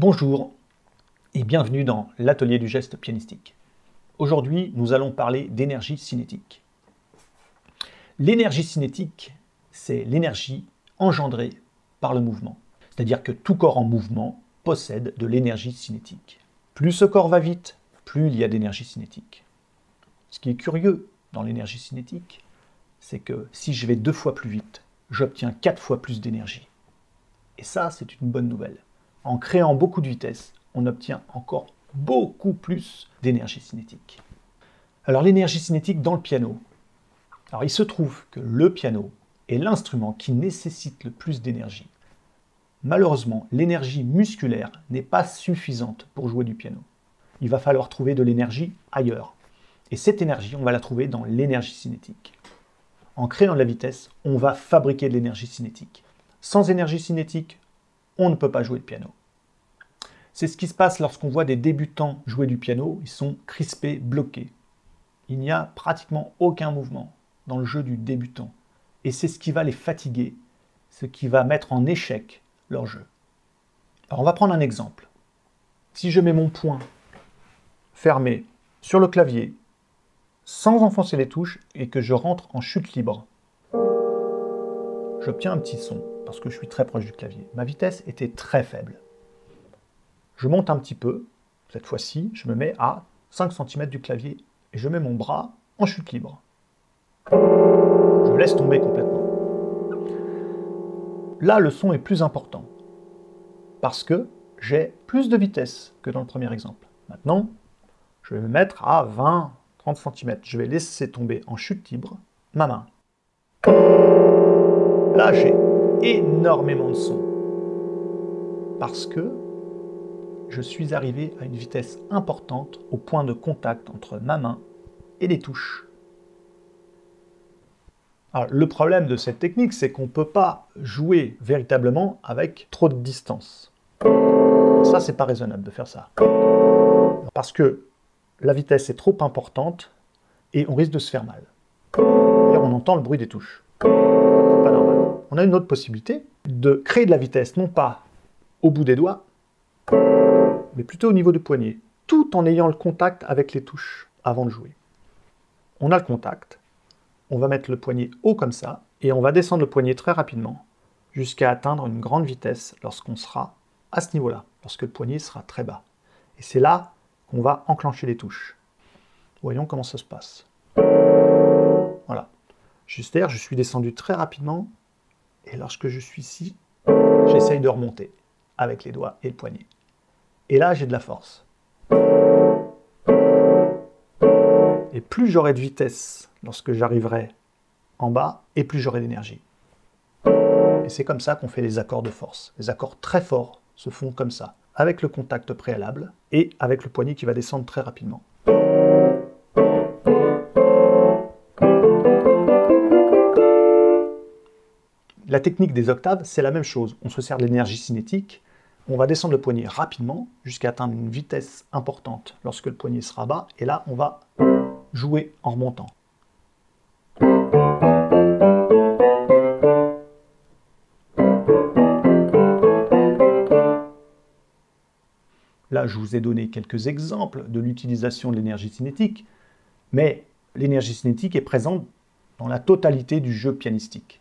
Bonjour et bienvenue dans l'atelier du geste pianistique. Aujourd'hui, nous allons parler d'énergie cinétique. L'énergie cinétique, c'est l'énergie engendrée par le mouvement. C'est-à-dire que tout corps en mouvement possède de l'énergie cinétique. Plus ce corps va vite, plus il y a d'énergie cinétique. Ce qui est curieux dans l'énergie cinétique, c'est que si je vais 2 fois plus vite, j'obtiens 4 fois plus d'énergie. Et ça, c'est une bonne nouvelle. En créant beaucoup de vitesse, on obtient encore beaucoup plus d'énergie cinétique. Alors l'énergie cinétique dans le piano. Alors il se trouve que le piano est l'instrument qui nécessite le plus d'énergie. Malheureusement, l'énergie musculaire n'est pas suffisante pour jouer du piano. Il va falloir trouver de l'énergie ailleurs. Et cette énergie, on va la trouver dans l'énergie cinétique. En créant de la vitesse, on va fabriquer de l'énergie cinétique. Sans énergie cinétique, on ne peut pas jouer de piano. C'est ce qui se passe lorsqu'on voit des débutants jouer du piano, ils sont crispés, bloqués. Il n'y a pratiquement aucun mouvement dans le jeu du débutant. Et c'est ce qui va les fatiguer, ce qui va mettre en échec leur jeu. Alors on va prendre un exemple. Si je mets mon poing fermé sur le clavier, sans enfoncer les touches, et que je rentre en chute libre, j'obtiens un petit son, parce que je suis très proche du clavier. Ma vitesse était très faible. Je monte un petit peu, cette fois-ci, je me mets à 5 cm du clavier, et je mets mon bras en chute libre. Je laisse tomber complètement. Là, le son est plus important, parce que j'ai plus de vitesse que dans le premier exemple. Maintenant, je vais me mettre à 20-30 cm. Je vais laisser tomber en chute libre ma main. Là, j'ai énormément de son, parce que je suis arrivé à une vitesse importante au point de contact entre ma main et les touches. Alors, le problème de cette technique, c'est qu'on ne peut pas jouer véritablement avec trop de distance. Ça, c'est pas raisonnable de faire ça. Parce que la vitesse est trop importante et on risque de se faire mal. D'ailleurs, on entend le bruit des touches. C'est pas normal. On a une autre possibilité de créer de la vitesse, non pas au bout des doigts, mais plutôt au niveau du poignet, tout en ayant le contact avec les touches avant de jouer. On a le contact, on va mettre le poignet haut comme ça, et on va descendre le poignet très rapidement, jusqu'à atteindre une grande vitesse lorsqu'on sera à ce niveau-là, lorsque le poignet sera très bas. Et c'est là qu'on va enclencher les touches. Voyons comment ça se passe. Voilà. Juste derrière, je suis descendu très rapidement, et lorsque je suis ici, j'essaye de remonter avec les doigts et le poignet. Et là, j'ai de la force. Et plus j'aurai de vitesse lorsque j'arriverai en bas, et plus j'aurai d'énergie. Et c'est comme ça qu'on fait les accords de force. Les accords très forts se font comme ça, avec le contact préalable et avec le poignet qui va descendre très rapidement. La technique des octaves, c'est la même chose. On se sert de l'énergie cinétique. On va descendre le poignet rapidement jusqu'à atteindre une vitesse importante lorsque le poignet sera bas. Et là, on va jouer en remontant. Là, je vous ai donné quelques exemples de l'utilisation de l'énergie cinétique, mais l'énergie cinétique est présente dans la totalité du jeu pianistique.